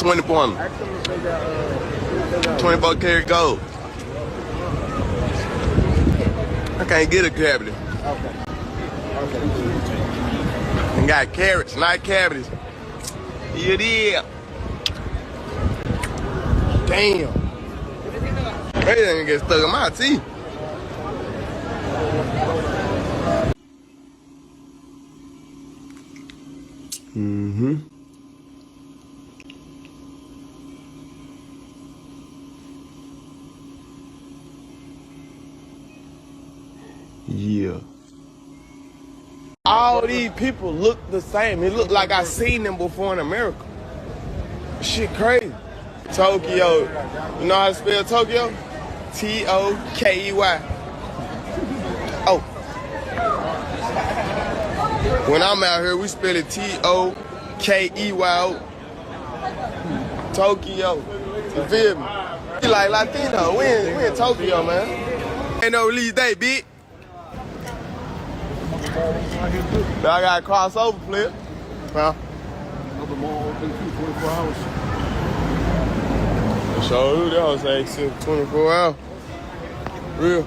20 pointer. 24 karat gold. I can't get a cavity. Okay. And got carrots, not cavities. Here it is. Damn. That ain't get stuck in my teeth. Mm-hmm. Yeah. All these people look the same. It look like I seen them before in America. Shit crazy. Tokyo. You know how to spell Tokyo? T-O-K-E-Y. Oh. When I'm out here, we spell it T-O-K-E-Y-O. Tokyo. You feel me? We like Latino. We in Tokyo, man. Ain't no release day, bitch. But I got a crossover flip. Huh? Another mall open 24 hours. So that was like 24 hours. Real.